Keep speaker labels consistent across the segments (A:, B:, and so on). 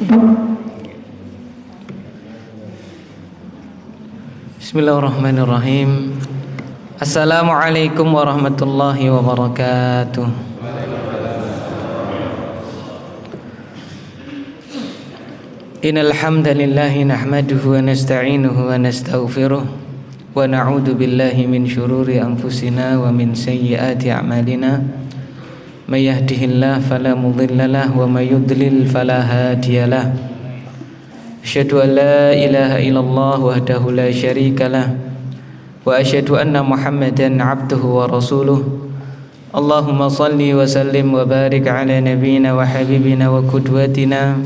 A: Bismillahirrahmanirrahim. Assalamualaikum warahmatullahi wabarakatuh. Innal hamdalillahi nahmaduhu wa nasta'inuhu wa nastaghfiruh wa na'udzu billahi min shururi anfusina wa min sayyiati a'malina. May yahdihillahu fala mudilla lahu wa may yudlil fala hadiya lahu. Asyhadu an la ilaha illallah wahdahu la syarika lah wa asyhadu anna Muhammadan abduhu wa rasuluh. Allahumma salli wa sallim wa barik ala nabiyyina wa habibina wa qudwatina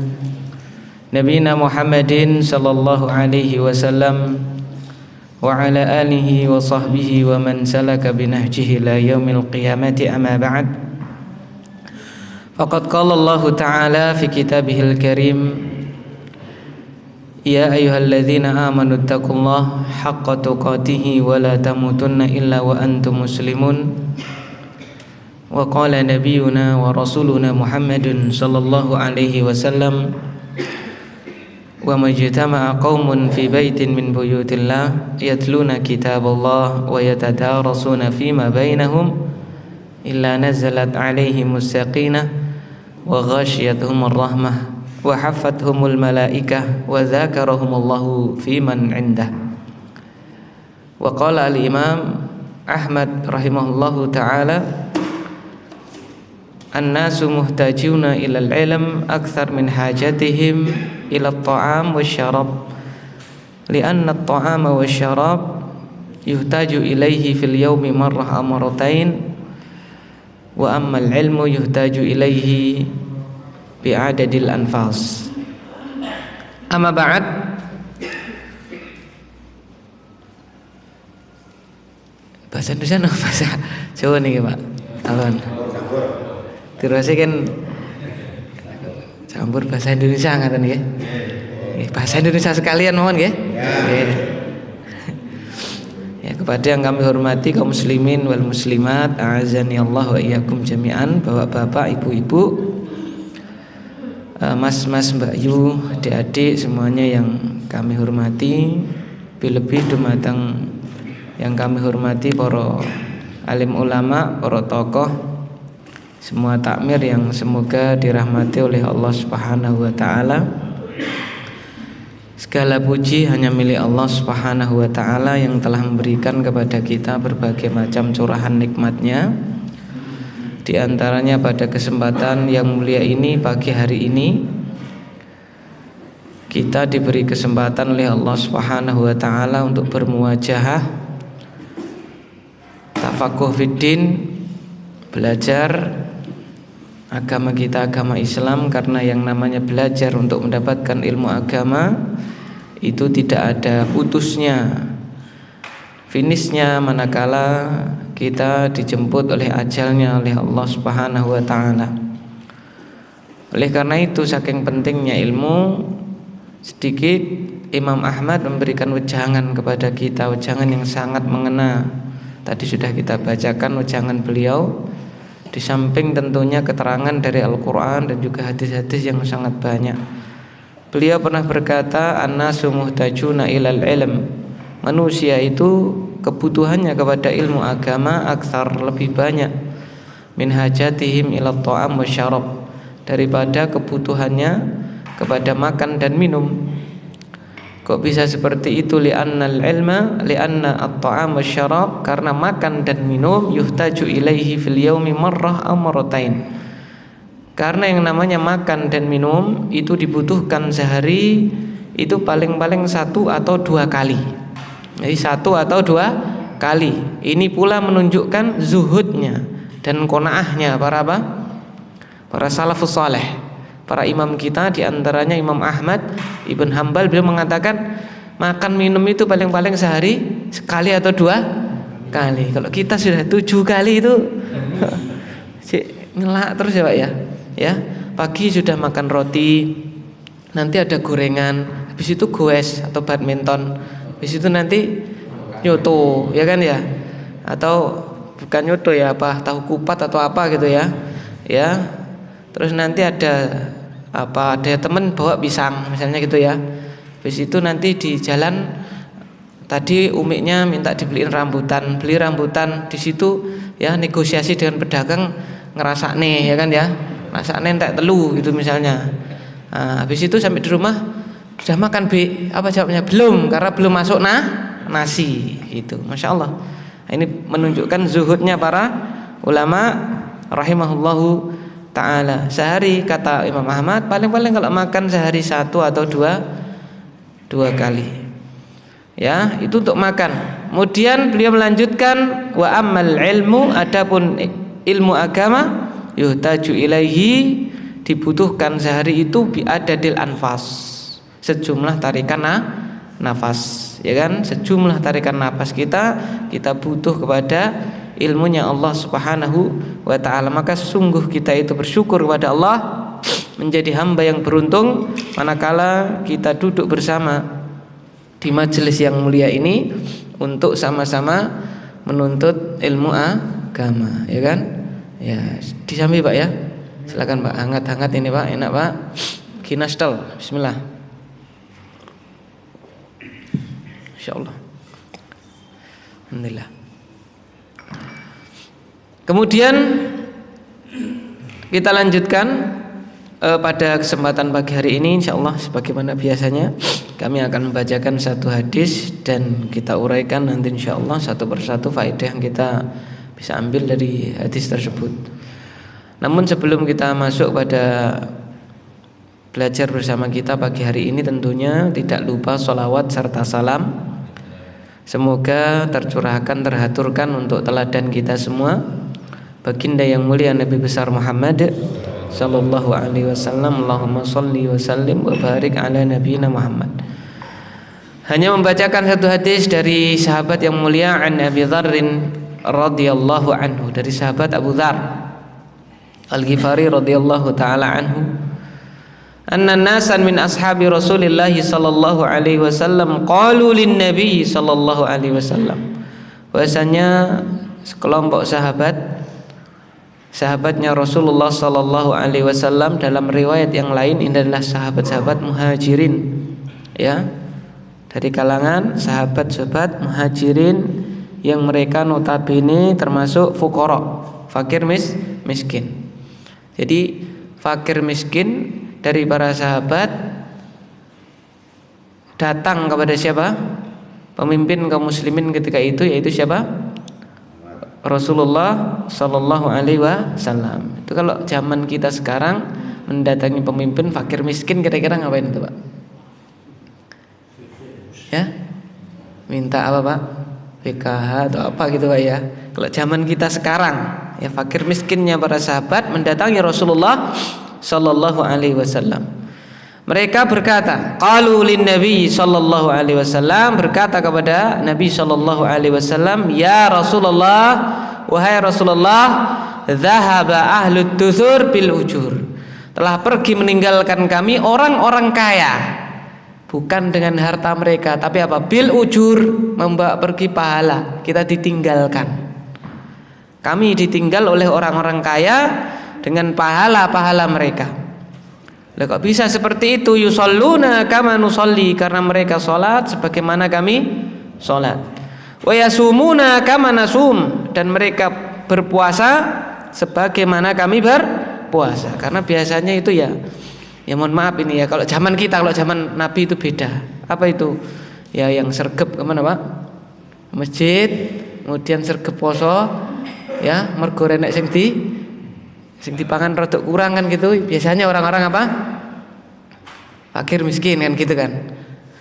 A: nabiyina Muhammadin sallallahu alaihi wasallam wa ala alihi wa sahbihi wa man salaka binahjihi ila yaumil qiyamati, amma ba'd. Faqad qala Allah ta'ala fi kitabihil karim, ya ayyuhalladzina amanu taqullaha haqqa tuqatih wa la tamutunna illa wa antum muslimun. Wa qala nabiyyuna wa rasuluna Muhammadun sallallahu alaihi wasallam, wa majtama'a qaumun fi baitin min buyutillah yatluna kitaballah wa yatadarasuna fima bainahum illa nazalat alaihimus sakinah wa ghashiyatuhumur rahmah wa haffathumul malaikah wa dzakarahumullahu fi man indah. Wa qala al-imam Ahmad rahimahullahu ta'ala, an-nasu muhtajuna ilal ilm akthar min hajatihim ila at-ta'am wasyarab li'anna at-ta'ama wasyarab yuhtaju ilaihi fil yawmi marrah amratain wa amma al-ilmu yuhtaju ilaihi bi'adadil anfas. Amma ba'd. Bahasa Indonesia no bahasa Jawa nih Pak. Alon. Terus kan campur bahasa Indonesia ngaten nggih. Bahasa Indonesia sekalian mohon nggih. Ya, kepada yang kami hormati kaum muslimin wal muslimat, a'azani Allah wa iyyakum jami'an, bapak-bapak, ibu-ibu, mas-mas, Mbak Yu, adik-adik semuanya yang kami hormati, lebih-lebih dumateng yang kami hormati para alim ulama, para tokoh, semua takmir yang semoga dirahmati oleh Allah Subhanahu wa taala. Segala puji hanya milik Allah Subhanahu wa ta'ala yang telah memberikan kepada kita berbagai macam curahan nikmatnya. Di antaranya pada kesempatan yang mulia ini, pagi hari ini, kita diberi kesempatan oleh Allah Subhanahu wa ta'ala untuk bermuwajahah, tafaqquh fiddin, belajar agama kita, agama Islam. Karena yang namanya belajar untuk mendapatkan ilmu agama itu tidak ada putusnya, finishnya, manakala kita dijemput oleh ajalnya oleh Allah Subhanahu wa ta'ala. Oleh karena itu saking pentingnya ilmu, sedikit Imam Ahmad memberikan wejangan kepada kita, wejangan yang sangat mengena. Tadi sudah kita bacakan wejangan beliau, di samping tentunya keterangan dari Al-Quran dan juga hadis-hadis yang sangat banyak. Beliau pernah berkata, an-nasu muhtajuna ilal ilm, manusia itu kebutuhannya kepada ilmu agama aktsar, lebih banyak, min hajatihim ila ta'am wasyarab, daripada kebutuhannya kepada makan dan minum. Kok bisa seperti itu? Li'anna at-ta'am wasyarab, karena makan dan minum yuhtaju ilaihi fil yaumi marrah aw marratain. Karena yang namanya makan dan minum itu dibutuhkan sehari itu paling-paling 1 atau 2 kali. Jadi 1 atau 2 kali. Ini pula menunjukkan zuhudnya dan qanaahnya para salafus saleh, para imam kita, diantaranya Imam Ahmad Ibn Hanbal. Beliau mengatakan makan minum itu paling-paling sehari sekali atau 2 kali. Kalau kita sudah 7 kali itu ngelak terus ya Pak ya. Ya, pagi sudah makan roti, nanti ada gorengan, habis itu goes atau badminton, habis itu nanti nyoto, ya kan ya? Atau bukan nyoto ya, apa tahu kupat atau apa gitu ya. Ya. Terus nanti ada apa ada temen bawa pisang misalnya gitu ya. Habis itu nanti di jalan tadi umiknya minta dibeliin rambutan, beli rambutan di situ ya, negosiasi dengan pedagang ngerasakne ya kan ya, ngerasakne entek telu gitu misalnya. Nah, habis itu sampai di rumah sudah makan Bi, apa jawabnya? Belum, karena belum masuk nasi itu. Masya Allah. Ini menunjukkan zuhudnya para ulama rahimahullahu ta'ala. Sehari kata Imam Ahmad paling-paling kalau makan sehari 1 atau 2 kali. Ya, itu untuk makan. Kemudian beliau melanjutkan wa ammal ilmu, adapun ilmu agama yuhtaju ilaihi, dibutuhkan sehari itu bi adadil anfas, sejumlah tarikan nafas, ya kan? Sejumlah tarikan nafas kita butuh kepada ilmunya Allah Subhanahu wa taala. Maka sungguh kita itu bersyukur kepada Allah, menjadi hamba yang beruntung manakala kita duduk bersama di majelis yang mulia ini untuk sama-sama menuntut ilmu agama, ya kan? Ya, disambi Pak ya. Silakan Pak, hangat-hangat ini Pak, enak Pak. Kinastal, bismillah. Insyaallah. Alhamdulillah. Kemudian kita lanjutkan pada kesempatan pagi hari ini, insyaallah sebagaimana biasanya kami akan membacakan satu hadis dan kita uraikan nanti insyaallah satu persatu faedah yang kita bisa ambil dari hadis tersebut. Namun sebelum kita masuk pada belajar bersama kita pagi hari ini, tentunya tidak lupa sholawat serta salam semoga tercurahkan, terhaturkan untuk teladan kita semua, baginda yang mulia Nabi besar Muhammad sallallahu alaihi wasallam. Allahumma shalli wa sallim wa barik ala nabiyina Muhammad. Hanya membacakan satu hadis dari sahabat yang mulia, an Abi Dzarrin radhiyallahu anhu, dari sahabat Abu Dzar Al-Ghifari radhiyallahu taala anhu, anna nasan min ashabi Rasulillah sallallahu alaihi wasallam qalu lin nabi sallallahu alaihi wasallam, bahasanya sekelompok sahabatnya Rasulullah sallallahu alaihi wasallam, dalam riwayat yang lain ini adalah sahabat-sahabat muhajirin, ya, dari kalangan sahabat-sahabat muhajirin yang mereka notabene termasuk fuqara, fakir miskin. Jadi fakir miskin dari para sahabat datang kepada siapa? Pemimpin kaum muslimin ketika itu, yaitu siapa? Rasulullah sallallahu alaihi wasallam. Itu kalau zaman kita sekarang mendatangi pemimpin fakir miskin, kira-kira ngapain itu Pak? Ya? Minta apa Pak? PKH atau apa gitu Pak ya. Kalau zaman kita sekarang, ya, fakir miskinnya para sahabat mendatangi Rasulullah sallallahu alaihi wasallam. Mereka berkata, qalu lin nabi sallallahu alaihi wasallam, berkata kepada Nabi sallallahu alaihi wasallam, ya Rasulullah, wahai Rasulullah, dhahaba ahlut tuthur bil ujur, telah pergi meninggalkan kami orang-orang kaya, bukan dengan harta mereka, tapi apa? Bil ujur, membawa pergi pahala. Kita ditinggalkan. Kami ditinggal oleh orang-orang kaya dengan pahala-pahala mereka. Lah kok bisa seperti itu? Yusalluna kama nusalli, karena mereka salat sebagaimana kami salat. Wa yasumuna kama nasum, dan mereka berpuasa sebagaimana kami berpuasa. Karena biasanya itu ya mohon maaf ini ya, kalau zaman kita, kalau zaman Nabi itu beda. Apa itu? Ya yang sergep kemana Pak? Masjid, kemudian sergep poso, ya mergo renek sing dipangan rada kurang kan gitu. Biasanya orang-orang apa? Fakir miskin kan gitu kan.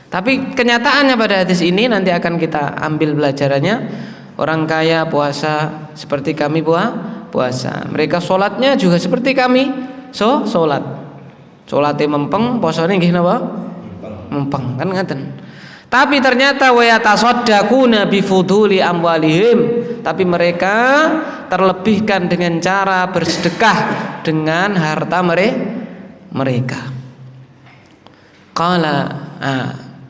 A: Tapi kenyataannya pada hadis ini nanti akan kita ambil pelajarannya. Orang kaya puasa seperti kami puasa. Mereka sholatnya juga seperti kami sholat. Sholatnya mempeng, puasanya nggih napa? Mempeng kan ngaten. Tapi ternyata wa yatasaddaquna bi fuduli amwalihim, tapi mereka terlebihkan dengan cara bersedekah dengan harta mereka. Qala,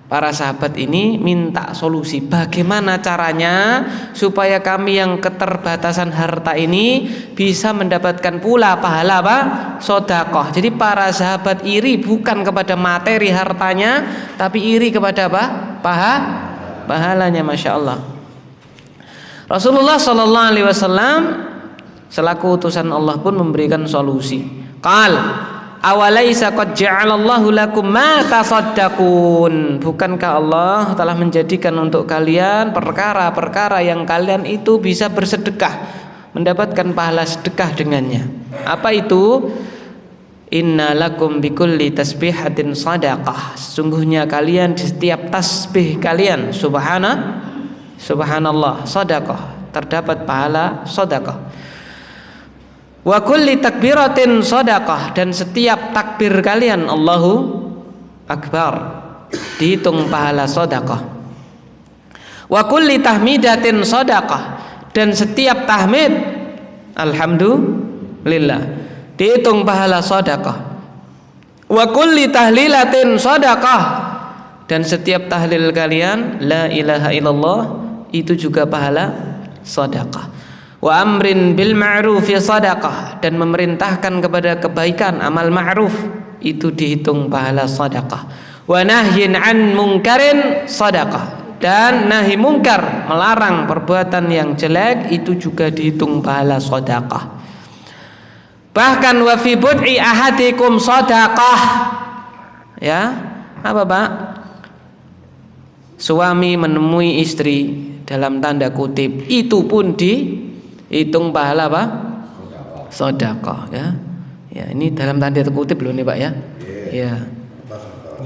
A: para sahabat ini minta solusi bagaimana caranya supaya kami yang keterbatasan harta ini bisa mendapatkan pula pahala apa? Sedekah. Jadi para sahabat iri bukan kepada materi hartanya, tapi iri kepada apa? Pahalanya, masya Allah. Rasulullah Shallallahu Alaihi Wasallam selaku utusan Allah pun memberikan solusi. Awalaisa qad ja'alallahu lakum ma tasaddaqun. Bukankah Allah telah menjadikan untuk kalian perkara-perkara yang kalian itu bisa bersedekah, mendapatkan pahala sedekah dengannya. Apa itu? Inna lakum bikulli tasbihatin sadaqah. Sesungguhnya kalian di setiap tasbih kalian subhanallah sadaqah, terdapat pahala sedekah. Wa kulli takbiratin shadaqah, dan setiap takbir kalian Allahu Akbar dihitung pahala shadaqah. Wa kulli tahmidatin shadaqah, dan setiap tahmid alhamdulillah dihitung pahala shadaqah. Wa kulli tahlilatin shadaqah, dan setiap tahlil kalian la ilaha illallah itu juga pahala shadaqah. Wa amrin bil ma'rufi sadaqah, dan memerintahkan kepada kebaikan amal ma'ruf itu dihitung pahala sedekah. Wa nahyin an munkarin sadaqah, dan nahi mungkar melarang perbuatan yang jelek itu juga dihitung pahala sedekah. Bahkan wa fi bud'i ahadikum sadaqah. Ya, apa Pak? Suami menemui istri dalam tanda kutip itu pun dihitung pahala apa? Sedekah, ya. Ya, ini dalam tanda kutip loh nih Pak ya. Ya.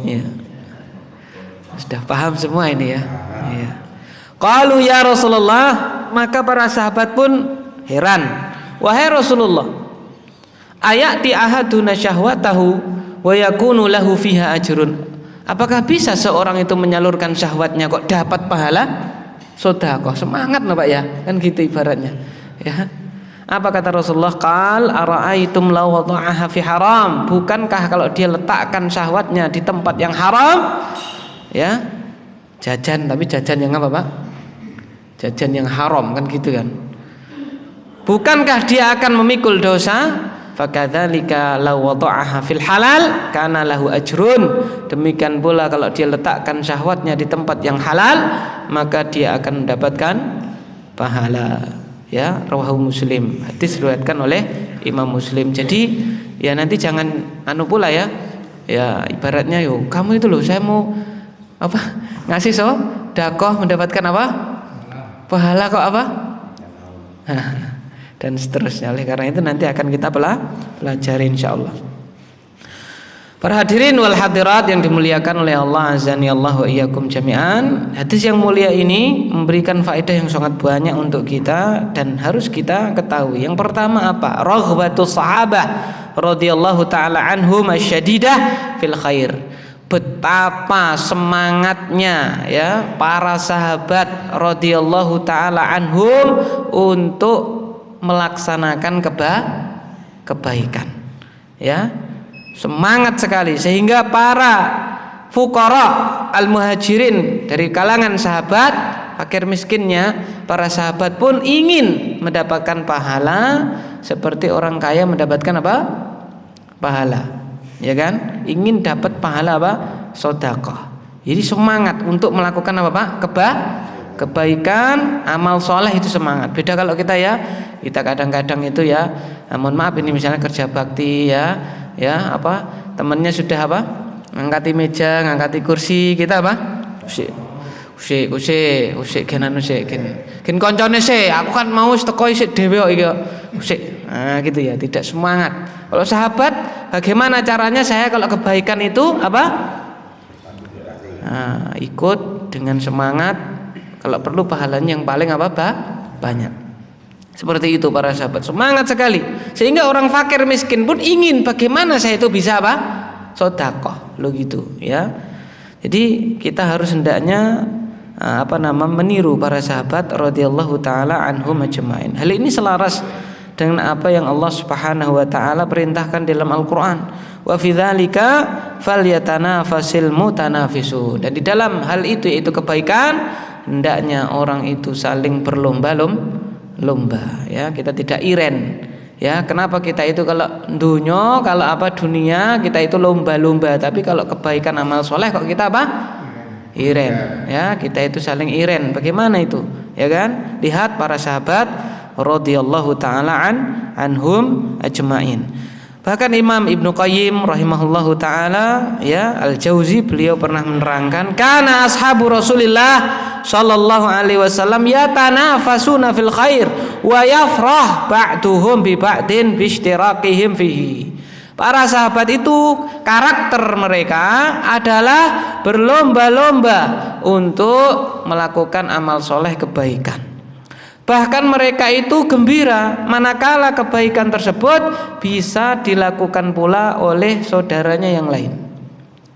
A: Ya. Sudah paham semua ini ya. Ya. Qalu ya Rasulullah, maka para sahabat pun heran. Wahai Rasulullah, ayati ahaduna syahwatahu wa yakunu lahu fiha ajrun. Apakah bisa seorang itu menyalurkan syahwatnya kok dapat pahala sedekah? Semangat loh Pak ya. Kan gitu ibaratnya. Ya. Apa kata Rasulullah? Qal ara'aitum law wada'aha fi haram. Bukankah kalau dia letakkan syahwatnya di tempat yang haram, ya, jajan, tapi jajan yang apa Pak? Jajan yang haram, kan gitu kan. Bukankah dia akan memikul dosa? Fakadzalika law wada'aha fil halal kana lahu ajrun. Demikian pula kalau dia letakkan syahwatnya di tempat yang halal, maka dia akan mendapatkan pahala. Ya, rawahu Muslim. Hadis diriwayatkan oleh Imam Muslim. Jadi ya nanti jangan anu pula ya. Ya ibaratnya yo kamu itu loh saya mau apa? Ngasih sedekah mendapatkan apa? Pahala kok apa? Dan seterusnya. Oleh karena itu nanti akan kita pelajari insyaallah. Para hadirin wal hadirat yang dimuliakan oleh Allah azza wa iyyakum jami'an. Hadis yang mulia ini memberikan faedah yang sangat banyak untuk kita dan harus kita ketahui. Yang pertama apa? Raghbatus sahabah radhiyallahu taala anhum asyadidah fil khair. Betapa semangatnya ya para sahabat radhiyallahu taala anhum untuk melaksanakan kebaikan. Ya. Semangat sekali sehingga para fuqara al-muhajirin dari kalangan sahabat, fakir miskinnya, para sahabat pun ingin mendapatkan pahala seperti orang kaya mendapatkan apa? Pahala. Ya kan? Ingin dapat pahala apa? Sedekah. Jadi semangat untuk melakukan apa Pak? Kebaikan, amal soleh itu semangat. Beda kalau kita ya, kita kadang-kadang itu ya, mohon maaf ini misalnya kerja bakti ya apa temannya sudah apa ngangkati meja, ngangkati kursi, kita apa usik genan gen koncone sik aku kan mau teko isik dhewe kok iki usik. Nah gitu ya, tidak semangat. Kalau sahabat bagaimana caranya saya kalau kebaikan itu apa ikut dengan semangat, kalau perlu pahalanya yang paling apa banyak. Seperti itu para sahabat, semangat sekali sehingga orang fakir miskin pun ingin bagaimana saya itu bisa apa? Sedekah lo gitu ya. Jadi kita harus hendaknya meniru para sahabat radhiyallahu taala anhum ajmain. Hal ini selaras dengan apa yang Allah Subhanahu wa taala perintahkan dalam Al-Qur'an. Wa fi dzalika falyatanafasil mutanafisun. Dan di dalam hal itu yaitu kebaikan, hendaknya orang itu saling berlomba-lomba ya, kita tidak iren. Ya, kenapa kita itu kalau dunia, kalau apa dunia kita itu lomba-lomba, tapi kalau kebaikan amal soleh kok kita apa? Iren. Ya, kita itu saling iren. Bagaimana itu? Ya kan? Lihat para sahabat radhiyallahu taala anhum ajmain. Bahkan Imam Ibnu Qayyim rahimahullahu taala ya Al-Jauzi, beliau pernah menerangkan, kana ashabu Rasulillah sallallahu alaihi wasallam yatanafasuna fil khair wa yafrah ba'duhum bi ba'din bi ishtirakihim fihi. Para sahabat itu karakter mereka adalah berlomba-lomba untuk melakukan amal soleh kebaikan. Bahkan mereka itu gembira manakala kebaikan tersebut bisa dilakukan pula oleh saudaranya yang lain.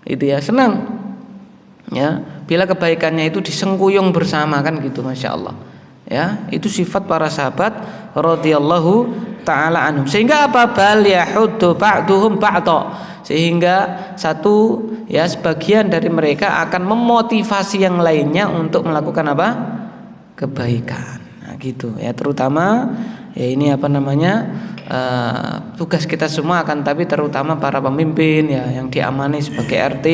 A: Itu ya, senang. Ya, bila kebaikannya itu disengkuyung bersama kan gitu, masya Allah. Ya, itu sifat para sahabat radhiyallahu taala anhum. Sehingga apa? Bal yahuddu ba'duhum ba'dha. Sehingga satu ya sebagian dari mereka akan memotivasi yang lainnya untuk melakukan apa? Kebaikan. Nah, gitu ya, terutama ya ini apa namanya? Tugas kita semua akan, tapi terutama para pemimpin ya yang diamani sebagai RT,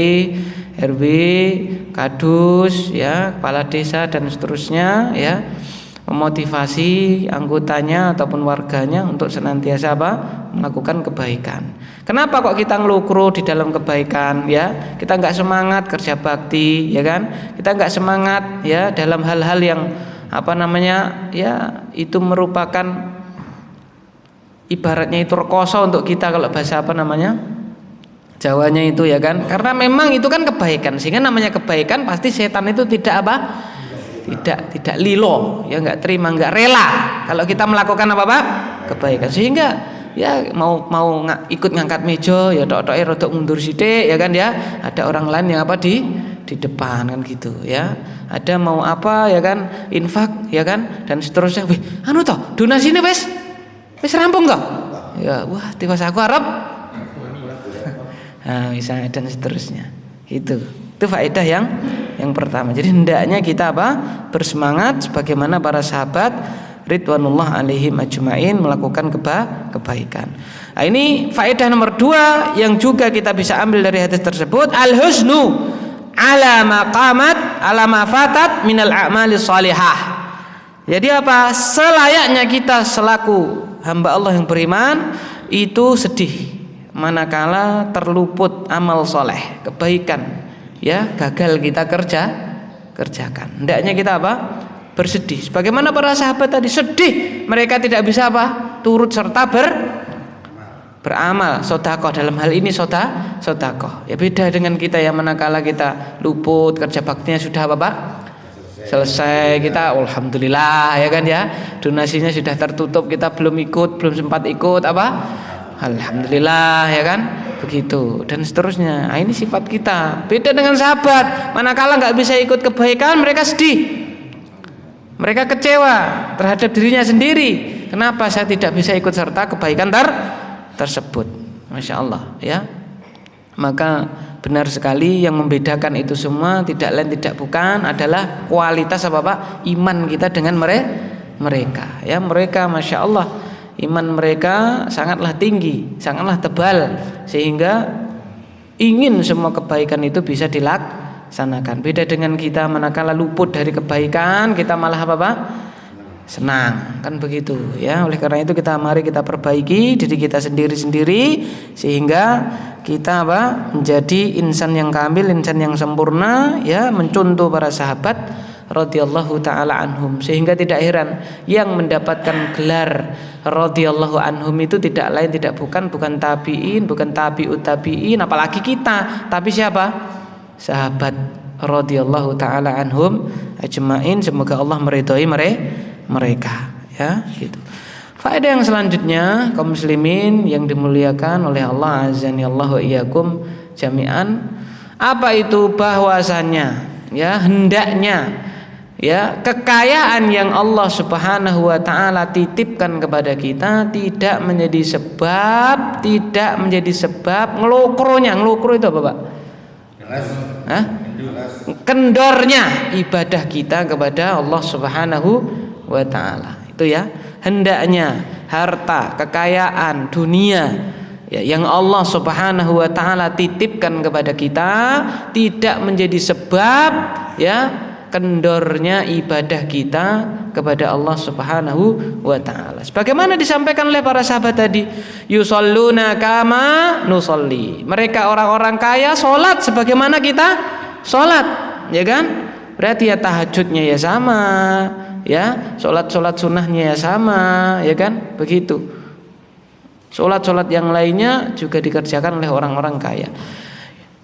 A: RW, kadus ya, kepala desa dan seterusnya ya, memotivasi anggotanya ataupun warganya untuk senantiasa apa? Melakukan kebaikan. Kenapa kok kita ngelukro di dalam kebaikan ya? Kita nggak semangat kerja bakti ya kan? Kita nggak semangat ya dalam hal-hal yang apa namanya ya, itu merupakan ibaratnya itu rekoso untuk kita, kalau bahasa apa namanya Jawanya itu ya kan, karena memang itu kan kebaikan, sehingga namanya kebaikan pasti setan itu tidak apa, tidak lilo ya, nggak terima, nggak rela kalau kita melakukan apa kebaikan, sehingga ya mau ikut ngangkat meja ya tok-toke rada mundur sithik ya kan ya, ada orang lain yang apa di depan kan gitu ya, ada mau apa ya kan, infak ya kan dan seterusnya. Wih, anu toh donasine wis rampung toh ya, wah tiwas aku arep nah, misalnya dan seterusnya. Itu faedah yang pertama. Jadi hendaknya kita apa? Bersemangat sebagaimana para sahabat ridwanullah alaihim ajmain melakukan kebaikan. Nah, ini faedah nomor 2 yang juga kita bisa ambil dari hadis tersebut, al-husnu ala maqamat ala ma fatat minal a'mali shalihah. Jadi apa? Selayaknya kita selaku hamba Allah yang beriman itu sedih manakala terluput amal soleh, kebaikan ya, gagal kita kerjakan. Hendaknya kita apa? Bersedih. Sebagaimana para sahabat tadi sedih, mereka tidak bisa apa? Turut serta beramal, sedekah, dalam hal ini sedekah. Ya beda dengan kita yang manakala kita luput kerja baktinya sudah apa Pak? Selesai, kita alhamdulillah ya kan ya, donasinya sudah tertutup, kita belum sempat ikut apa? Alhamdulillah ya kan, begitu dan seterusnya. Nah, ini sifat kita. Beda dengan sahabat, manakala nggak bisa ikut kebaikan mereka sedih, mereka kecewa terhadap dirinya sendiri. Kenapa saya tidak bisa ikut serta kebaikan tersebut? Masya Allah ya. Maka benar sekali yang membedakan itu semua tidak lain tidak bukan adalah kualitas apa Pak? Iman kita dengan mereka ya. Mereka Masya Allah iman mereka sangatlah tinggi, sangatlah tebal, sehingga ingin semua kebaikan itu bisa dilaksanakan. Beda dengan kita, manakala luput dari kebaikan kita malah apa Pak? Senang, kan begitu ya. Oleh karena itu mari kita perbaiki diri kita sendiri-sendiri sehingga kita apa? Menjadi insan yang kamil, insan yang sempurna ya, mencontoh para sahabat radhiyallahu taala anhum, sehingga tidak heran yang mendapatkan gelar radhiyallahu anhum itu tidak lain tidak bukan tabi'in, bukan tabi'ut tabi'in, apalagi kita, tapi siapa? Sahabat radhiyallahu taala anhum ajmain. Semoga Allah meridhai mereka ya gitu. Faedah yang selanjutnya, kaum muslimin yang dimuliakan oleh Allah azani Allah wa iyyakum jami'an, apa itu? Bahwasanya ya hendaknya ya, kekayaan yang Allah Subhanahu wa taala titipkan kepada kita tidak menjadi sebab ngelukronya. Ngelukro itu apa, Pak? Hah? Kendornya ibadah kita kepada Allah Subhanahu wa taala. Itu ya, hendaknya harta, kekayaan dunia ya, yang Allah Subhanahu wa taala titipkan kepada kita tidak menjadi sebab ya kendornya ibadah kita kepada Allah Subhanahu wa taala. Sebagaimana disampaikan oleh para sahabat tadi, yusalluna kama nusalli. Mereka orang-orang kaya salat sebagaimana kita salat, ya kan? Berarti ya tahajudnya ya sama, ya, salat-salat sunnahnya ya sama, ya kan? Begitu. Salat-salat yang lainnya juga dikerjakan oleh orang-orang kaya.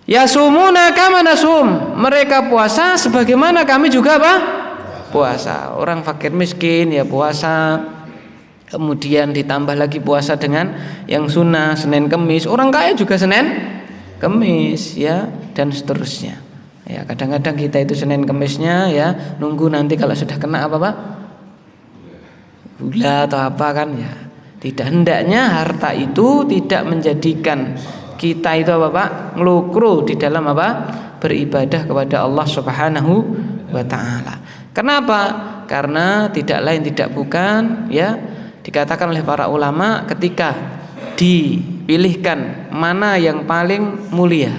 A: Yasumuna kama nasum. Mereka puasa sebagaimana kami juga apa? Puasa. Orang fakir miskin ya puasa. Kemudian ditambah lagi puasa dengan yang sunnah Senin Kemis. Orang kaya juga Senin Kemis ya, dan seterusnya. Ya, kadang-kadang kita itu Senin Kemisnya ya nunggu nanti kalau sudah kena apa, Pak? Gula atau apa kan ya. Tidak, hendaknya harta itu tidak menjadikan kita itu apa, Pak? Ngelukru di dalam apa? Beribadah kepada Allah Subhanahu wa taala. Kenapa? Karena tidak lain tidak bukan ya, dikatakan oleh para ulama ketika dipilihkan mana yang paling mulia,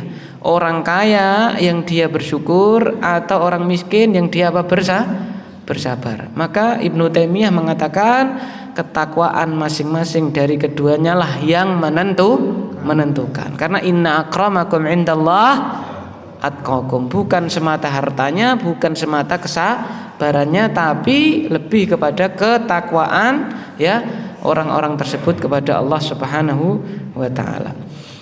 A: orang kaya yang dia bersyukur atau orang miskin yang dia apa? Bersabar. Maka Ibnu Taimiyah mengatakan ketakwaan masing-masing dari keduanya lah yang menentukan. Karena inna akramakum indallah atqakum, bukan semata hartanya, bukan semata kesabarannya, tapi lebih kepada ketakwaan ya orang-orang tersebut kepada Allah Subhanahu wa taala.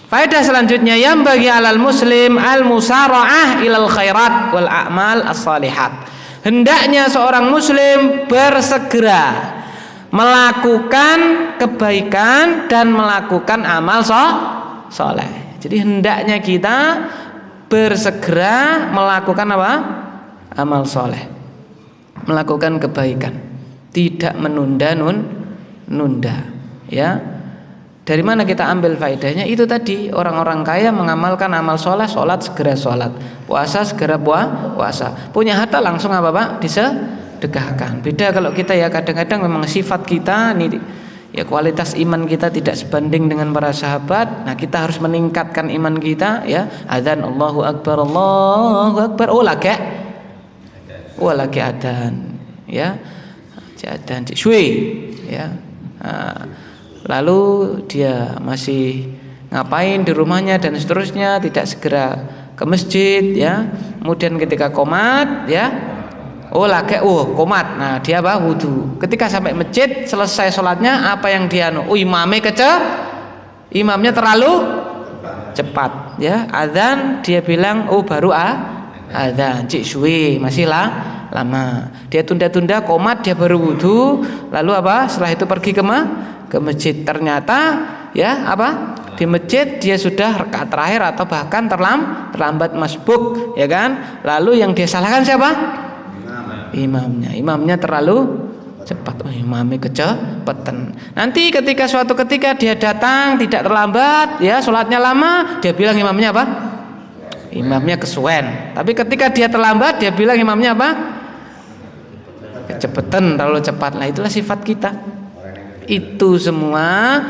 A: Faedah selanjutnya, yang bagi alal muslim al musara'ah ilal khairat wal a'mal as-salihat. Hendaknya seorang muslim bersegera melakukan kebaikan dan melakukan amal soleh. Jadi hendaknya kita bersegera melakukan apa? Amal soleh, melakukan kebaikan, tidak menunda. Ya, dari mana kita ambil faedahnya? Itu tadi, orang-orang kaya mengamalkan amal soleh, sholat segera sholat, puasa segera puasa, punya harta langsung apa, Pak? Sedekahkan. Beda kalau kita ya, kadang-kadang memang sifat kita ini ya, kualitas iman kita tidak sebanding dengan para sahabat. Nah, kita harus meningkatkan iman kita ya. Adzan Allahu Akbar, oh lagi adzan ya, adzan syui ya. Nah, lalu dia masih ngapain di rumahnya dan seterusnya, tidak segera ke masjid ya. Kemudian ketika qomat ya, komat. Nah, dia apa? Wudu. Ketika sampai masjid, selesai sholatnya, apa yang dia imamnya terlalu cepat ya. Adzan dia bilang baru adzan, cik suwi, masih lama. Dia tunda-tunda, qomat, dia baru wudu, lalu apa? Setelah itu pergi ke masjid. Ternyata ya apa? Di masjid dia sudah rakaat terakhir atau bahkan terlambat masbuk ya kan. Lalu yang dia salahkan siapa? Imamnya terlalu cepat. Imamnya kecepatan. Nanti suatu ketika dia datang tidak terlambat ya, sholatnya lama, dia bilang imamnya apa? Imamnya kesuwen. Tapi ketika dia terlambat, dia bilang imamnya apa? Kecepatan, terlalu cepat. Nah, itulah sifat kita. Itu semua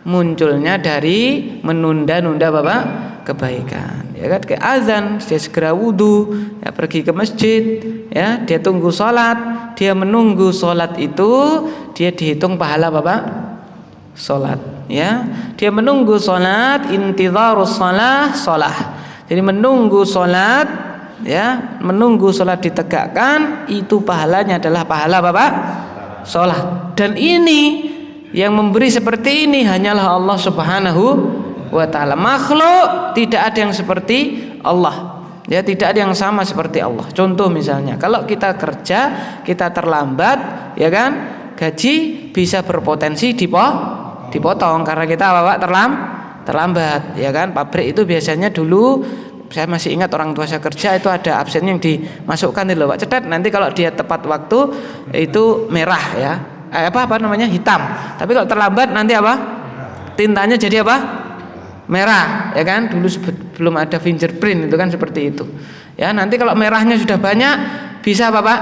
A: munculnya dari menunda-nunda Bapak kebaikan. Ya kan, kayak azan, dia segera wudu, ya pergi ke masjid, ya dia tunggu sholat, dia menunggu sholat itu, dia dihitung pahala Bapak sholat, ya dia menunggu sholat, intidharus sholah. Jadi menunggu sholat, ya menunggu sholat ditegakkan, itu pahalanya adalah pahala Bapak sholat. Dan ini yang memberi seperti ini hanyalah Allah Subhanahu wa ta'ala. Makhluk tidak ada yang seperti Allah, ya tidak ada yang sama seperti Allah. Contoh misalnya, kalau kita kerja kita terlambat, ya kan, gaji bisa berpotensi dipotong karena kita terlambat, ya kan. Pabrik itu biasanya dulu saya masih ingat orang tua saya kerja itu ada absen yang dimasukkan itu loh Pak, cetet, nanti kalau dia tepat waktu itu merah ya, apa namanya, hitam, tapi kalau terlambat nanti apa, tintanya jadi apa, merah ya kan. Dulu belum ada fingerprint itu kan seperti itu ya. Nanti kalau merahnya sudah banyak bisa apa Pak,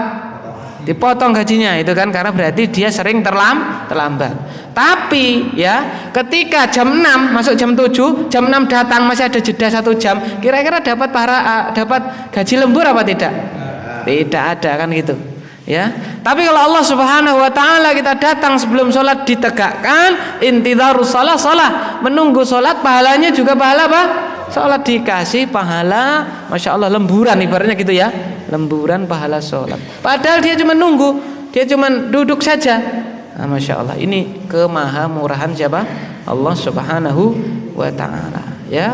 A: dipotong gajinya itu kan, karena berarti dia sering terlambat. Tapi ya ketika jam 6 masuk jam 7, jam 6 datang masih ada jeda 1 jam, kira-kira dapat gaji lembur apa tidak? Tidak ada kan gitu ya. Tapi kalau Allah Subhanahu wa taala kita datang sebelum sholat ditegakkan, intidharus shalah, menunggu sholat, pahalanya juga pahala apa? Sholat dikasih pahala, masya Allah, lemburan ibaratnya gitu ya, lemburan pahala sholat. Padahal dia cuma nunggu, dia cuma duduk saja. Nah, masya Allah, ini kemahamurahan siapa? Allah Subhanahu wa taala ya.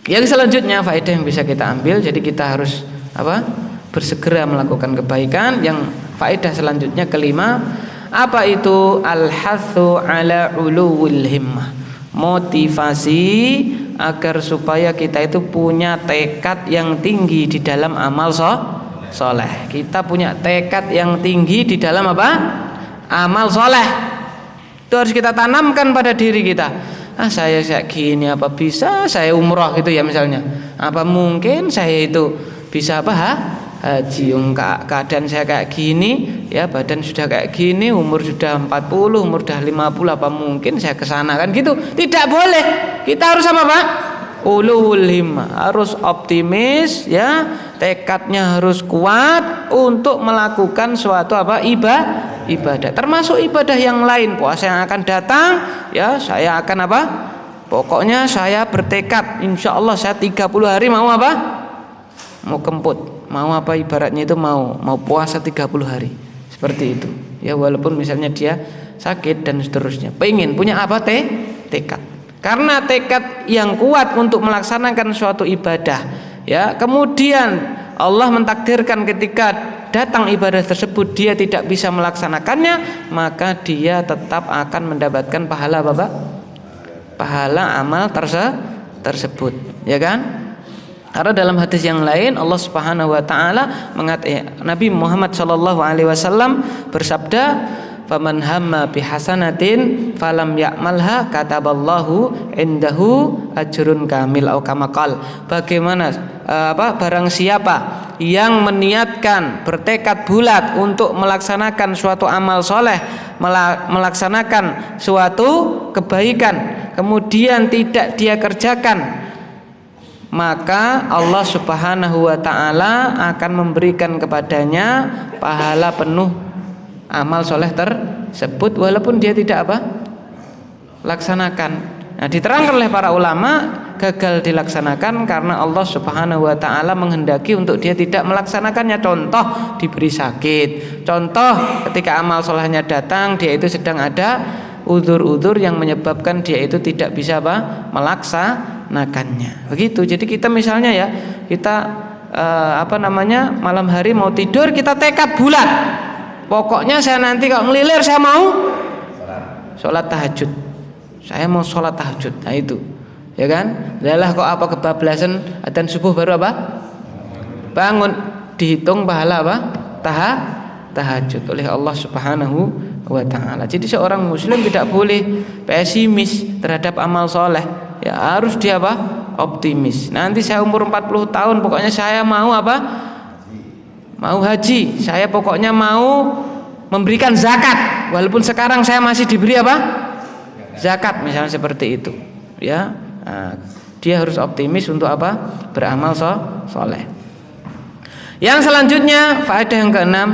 A: Yang selanjutnya faedah yang bisa kita ambil, jadi kita harus apa? Bersegera melakukan kebaikan. Yang faedah selanjutnya kelima, apa itu? Al-hathu ala uluwil himmah, motivasi agar supaya kita itu punya tekad yang tinggi di dalam amal soleh. Kita punya tekad yang tinggi di dalam apa? Amal soleh. Itu harus kita tanamkan pada diri kita. Saya kayak gini, apa bisa saya umroh gitu ya misalnya? Apa mungkin saya itu bisa apa haji? Keadaan saya kayak gini ya, badan sudah kayak gini, umur sudah 40, umur sudah 50, apa mungkin saya kesana kan gitu? Tidak boleh. Kita harus apa Pak? Ulul himmah, harus optimis ya, tekadnya harus kuat untuk melakukan suatu apa? Ibadah. Termasuk ibadah yang lain, puasa yang akan datang ya, saya akan apa? Pokoknya saya bertekad, insya Allah saya 30 hari mau apa? Mau kemput, mau apa ibaratnya itu, mau puasa 30 hari. Seperti itu. Ya walaupun misalnya dia sakit dan seterusnya. Pengen punya apa? Tekad. Karena tekad yang kuat untuk melaksanakan suatu ibadah ya, kemudian Allah mentakdirkan ketika datang ibadah tersebut dia tidak bisa melaksanakannya, maka dia tetap akan mendapatkan pahala Bapak, pahala amal tersebut ya kan. Karena dalam hadis yang lain Allah Subhanahu wa taala mengatakan, Nabi Muhammad sallallahu alaihi wasallam bersabda, faman hamma bihasanatin falam ya'malha kataballahu indahu ajrun kamil atau kama qal. Bagaimana barang siapa yang meniatkan, bertekad bulat untuk melaksanakan suatu amal soleh, melaksanakan suatu kebaikan, kemudian tidak dia kerjakan, maka Allah Subhanahu wa taala akan memberikan kepadanya pahala penuh amal soleh tersebut walaupun dia tidak apa? Laksanakan. Nah, diterangkan oleh para ulama gagal dilaksanakan karena Allah Subhanahu wa taala menghendaki untuk dia tidak melaksanakannya. Contoh diberi sakit, contoh ketika amal solehnya datang dia itu sedang ada udzur-udzur yang menyebabkan dia itu tidak bisa apa? Melaksanakannya. Begitu. Jadi kita misalnya ya, kita malam hari mau tidur, kita tekad bulat. Pokoknya saya nanti kalau ngelilir saya mau sholat tahajud. Saya mau sholat tahajud. Nah itu, ya kan? Lelah kok apa kebablasan adzan subuh baru apa? Bangun, dihitung pahala apa? Tahajud oleh Allah Subhanahu wa taala. Jadi seorang muslim tidak boleh pesimis terhadap amal soleh. Ya harus dia apa? Optimis. Nanti saya umur 40 tahun pokoknya saya mau apa? Mau haji, saya pokoknya mau memberikan zakat walaupun sekarang saya masih diberi apa? Zakat misalnya seperti itu ya. Nah, dia harus optimis untuk apa? Beramal soleh. Yang selanjutnya faedah yang keenam,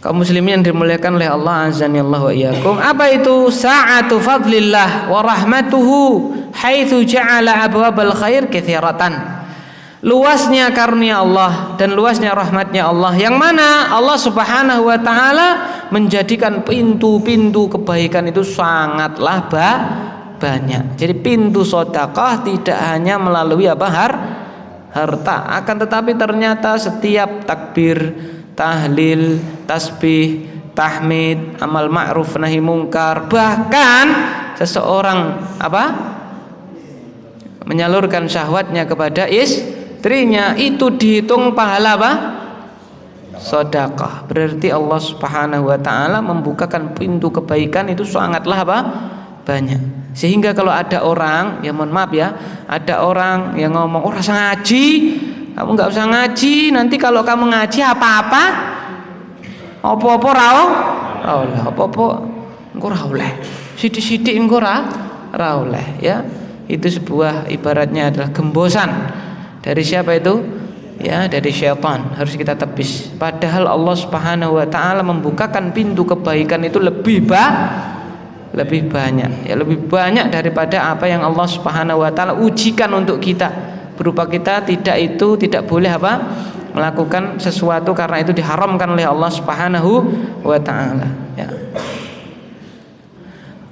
A: kaum muslimin yang dimuliakan oleh Allah azanillahu wa iyyakum, apa itu? Sa'atu fadlillah wa rahmatuhu haitsu ja'ala abwabal khair katsiratan. Luasnya karunia Allah dan luasnya rahmatnya Allah, yang mana Allah Subhanahu wa taala menjadikan pintu-pintu kebaikan itu sangatlah banyak. Jadi pintu sedekah tidak hanya melalui apa? Harta, akan tetapi ternyata setiap takbir, tahlil, tasbih, tahmid, amal ma'ruf nahi mungkar, bahkan seseorang menyalurkan syahwatnya kepada istrinya, itu dihitung pahala apa? Sedekah. Berarti Allah Subhanahu wa taala membukakan pintu kebaikan itu sangatlah apa? Banyak. Sehingga kalau ada orang, ya mohon maaf ya, ada orang yang ngomong, "Oh, rasa ngaji, kamu nggak usah ngaji, nanti kalau kamu ngaji apa-apa apa-apa apa-apa engko ra oleh. Sithik-sithik engko ra oleh," ya. Itu sebuah ibaratnya adalah gembosan. Dari siapa itu? Ya, dari syaitan. Harus kita tepis. Padahal Allah Subhanahu wa taala membukakan pintu kebaikan itu lebih banyak, ya, lebih banyak daripada apa yang Allah Subhanahu wa taala ujikan untuk kita. Berupa kita tidak boleh apa? Melakukan sesuatu karena itu diharamkan oleh Allah Subhanahu wa taala, ya.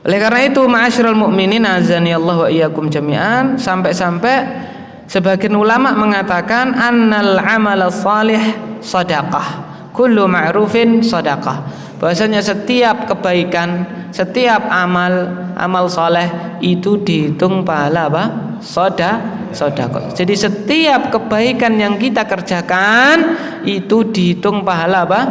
A: Oleh karena itu, ma'asyiral mukminin azani Allah wa iyyakum jami'an, sampai-sampai sebagian ulama mengatakan annal amal salih sadaqah, kullu ma'rufin sadaqah. Bahwasanya setiap kebaikan, setiap amal saleh itu dihitung pahala apa? Sedekah. Jadi setiap kebaikan yang kita kerjakan itu dihitung pahala apa?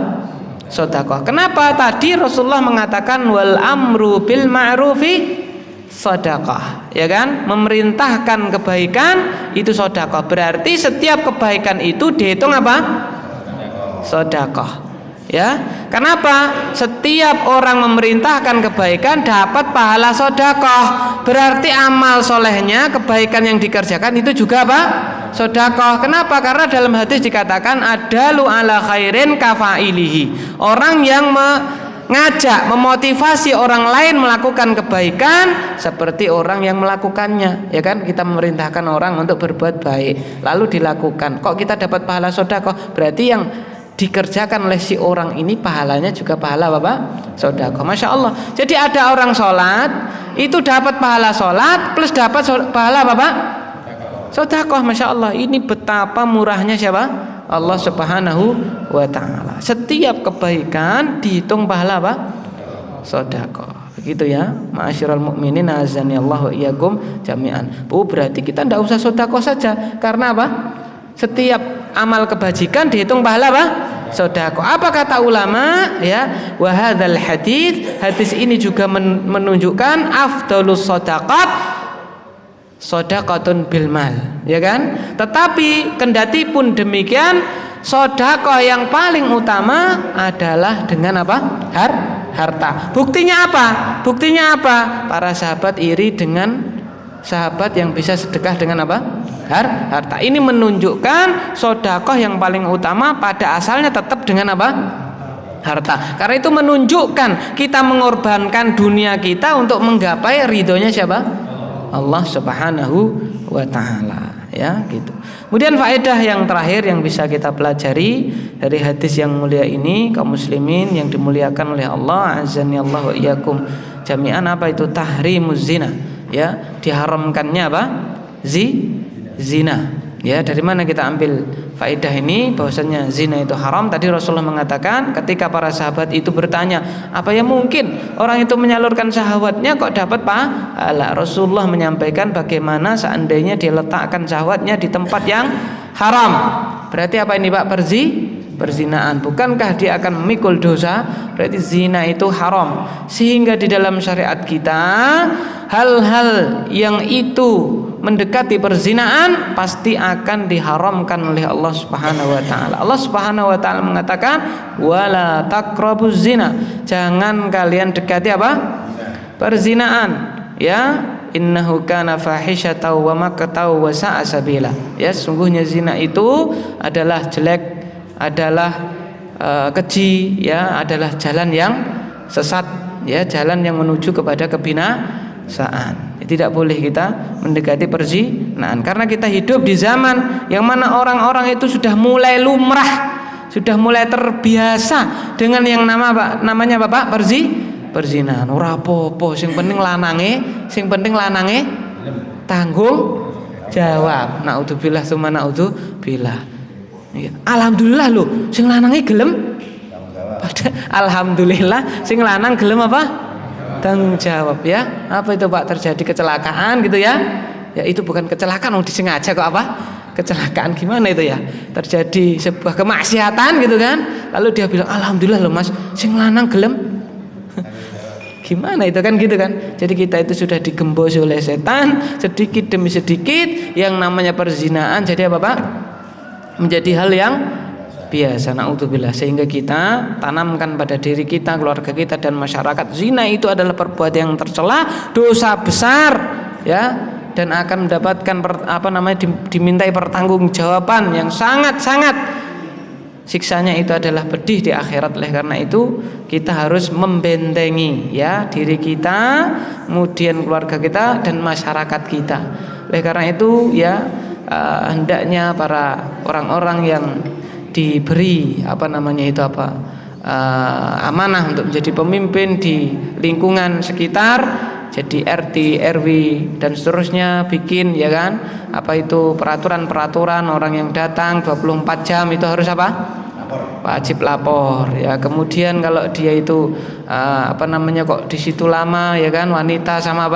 A: Sedekah. Kenapa tadi Rasulullah mengatakan wal amru bil ma'rufi sedekah, ya kan? Memerintahkan kebaikan itu sedekah. Berarti setiap kebaikan itu dihitung apa? Sedekah. Ya, kenapa? Setiap orang memerintahkan kebaikan dapat pahala sedekah. Berarti amal solehnya, kebaikan yang dikerjakan itu juga apa? Sedekah. Kenapa? Karena dalam hadis dikatakan adalu ala khairin kafailihi. Orang yang mengajak, memotivasi orang lain melakukan kebaikan seperti orang yang melakukannya, ya kan? Kita memerintahkan orang untuk berbuat baik lalu dilakukan. Kok kita dapat pahala sedekah? Berarti yang dikerjakan oleh si orang ini pahalanya juga pahala apa? Sedekah. Masya Allah. Jadi ada orang sholat itu dapat pahala sholat plus dapat pahala apa? Sedekah. Masya Allah. Ini betapa murahnya siapa? Allah Subhanahu wa taala. Setiap kebaikan dihitung pahala apa? Sedekah. Begitu ya. Ma'asyiral mukminin azani Allah wa iyyakum jami'an. Berarti kita tidak usah sedekah saja. Karena apa? Setiap amal kebajikan dihitung pahala apa? Sedekah. Apa kata ulama? Ya, wa hadzal hadis ini juga menunjukkan afdhalus shadaqat shadaqatun bil mal, ya kan? Tetapi kendati pun demikian, sedekah yang paling utama adalah dengan apa? Harta. Buktinya apa? Para sahabat iri dengan sahabat yang bisa sedekah dengan apa? Harta. Ini menunjukkan sedekah yang paling utama pada asalnya tetap dengan apa? Harta. Karena itu menunjukkan kita mengorbankan dunia kita untuk menggapai ridhonya siapa? Allah Subhanahu wa taala, ya, gitu. Kemudian faedah yang terakhir yang bisa kita pelajari dari hadis yang mulia ini, kaum muslimin yang dimuliakan oleh Allah, azani Allah wa iyyakum jami'an, apa itu? Tahrimuz zina. Ya, diharamkannya apa? Zina. Ya, dari mana kita ambil faedah ini bahwasanya zina itu haram? Tadi Rasulullah mengatakan ketika para sahabat itu bertanya, apa yang mungkin orang itu menyalurkan syahwatnya kok dapat pahala? Rasulullah menyampaikan bagaimana seandainya dia letakkan syahwatnya di tempat yang haram. Berarti apa ini, Pak? Perzinaan. Bukankah dia akan memikul dosa? Berarti zina itu haram. Sehingga di dalam syariat kita hal-hal yang itu mendekati perzinaan pasti akan diharamkan oleh Allah Subhanahu wa taala. Allah Subhanahu wa taala mengatakan wala taqrabuz zina. Jangan kalian dekati apa? Perzinaan, ya. Innahu kana fahisyatan wa maqtan wa sa'a sabila. Ya, sungguhnya zina itu adalah jelek, adalah keji, ya, adalah jalan yang sesat, ya, jalan yang menuju kepada kebinasaan. Tidak boleh kita mendekati perzinaan karena kita hidup di zaman yang mana orang-orang itu sudah mulai lumrah, sudah mulai terbiasa dengan yang namanya Bapak perzinaan. Ora apa-apa, sing penting lanange tanggung jawab. Naudzubillah summa naudzubillah. Alhamdulillah lho, sing lanange gelem. Alhamdulillah sing lanang gelem apa? Tanggung jawab, ya. Apa itu, Pak? Terjadi kecelakaan gitu ya. Ya itu bukan kecelakaan, disengaja kok apa? Kecelakaan gimana itu ya? Terjadi sebuah kemaksiatan gitu kan. Lalu dia bilang, "Alhamdulillah loh Mas, sing lanang gelem." Gimana itu kan gitu kan. Jadi kita itu sudah digembos oleh setan sedikit demi sedikit, yang namanya perzinaan jadi apa Pak? Menjadi hal yang biasa, naudzubillah. Sehingga kita tanamkan pada diri kita, keluarga kita dan masyarakat, zina itu adalah perbuatan yang tercela, dosa besar ya, dan akan mendapatkan dimintai pertanggungjawaban yang sangat-sangat siksanya itu adalah pedih di akhirat. Oleh karena itu kita harus membentengi ya diri kita, kemudian keluarga kita dan masyarakat kita. Oleh karena itu ya hendaknya para orang-orang yang diberi amanah untuk menjadi pemimpin di lingkungan sekitar, jadi RT, RW dan seterusnya, bikin ya kan peraturan-peraturan, orang yang datang 24 jam itu harus wajib lapor ya. Kemudian kalau dia itu kok di situ lama ya kan, wanita sama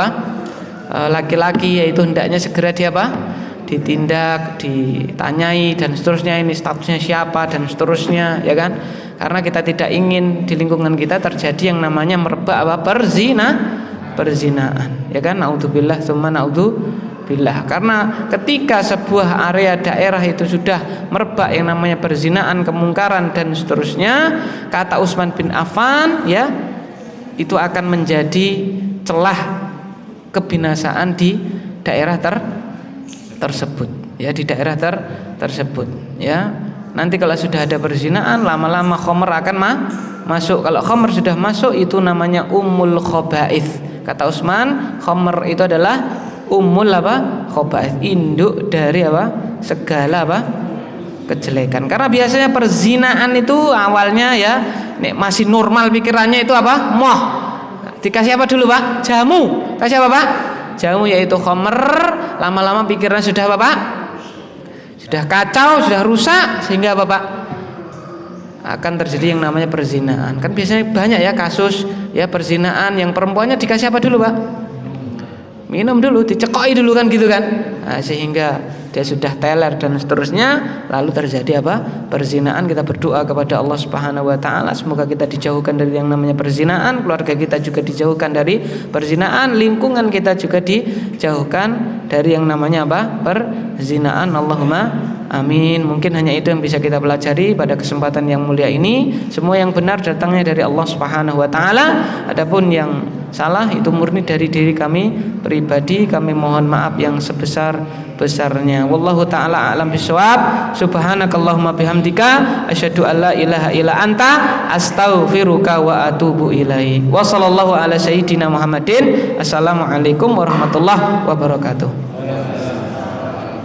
A: laki-laki, yaitu hendaknya segera ditindak, ditanyai dan seterusnya, ini statusnya siapa dan seterusnya ya kan, karena kita tidak ingin di lingkungan kita terjadi yang namanya merebak perzinaan ya kan, naudzubillah tsumma naudzubillah. Karena ketika sebuah area daerah itu sudah merebak yang namanya perzinaan, kemungkaran dan seterusnya, kata Utsman bin Affan ya, itu akan menjadi celah kebinasaan di daerah tersebut ya, di daerah tersebut ya. Nanti kalau sudah ada perzinaan, lama-lama khamr akan masuk. Kalau khamr sudah masuk, itu namanya ummul khaba'ith. Kata Utsman, khamr itu adalah ummul khaba'ith, induk dari segala kejelekan. Karena biasanya perzinaan itu awalnya ya masih normal pikirannya, itu moh. Dikasih apa dulu Pak? Jamu. Kasih apa Pak? Jamu, yaitu khamr. Lama-lama pikiran sudah sudah kacau, sudah rusak, sehingga akan terjadi yang namanya perzinaan. Kan biasanya banyak ya kasus ya perzinaan yang perempuannya dikasih apa dulu Pak? Minum dulu, dicekoi dulu kan gitu kan. Nah, sehingga dia sudah teler dan seterusnya, lalu terjadi perzinaan. Kita berdoa kepada Allah Subhanahu wa taala semoga kita dijauhkan dari yang namanya perzinaan, keluarga kita juga dijauhkan dari perzinaan, lingkungan kita juga dijauhkan dari yang namanya perzinaan. Allahumma amin. Mungkin hanya itu yang bisa kita pelajari pada kesempatan yang mulia ini. Semua yang benar datangnya dari Allah Subhanahu wa taala. Adapun yang salah itu murni dari diri kami pribadi. Kami mohon maaf yang sebesar-besarnya. Wallahu taala a'lam bishawab. Subhanakallahumma bihamdika asyhadu an la ilaha illa anta astaghfiruka wa atubu ilaik. Wa sallallahu ala sayyidina Muhammadin. Assalamualaikum warahmatullahi wabarakatuh.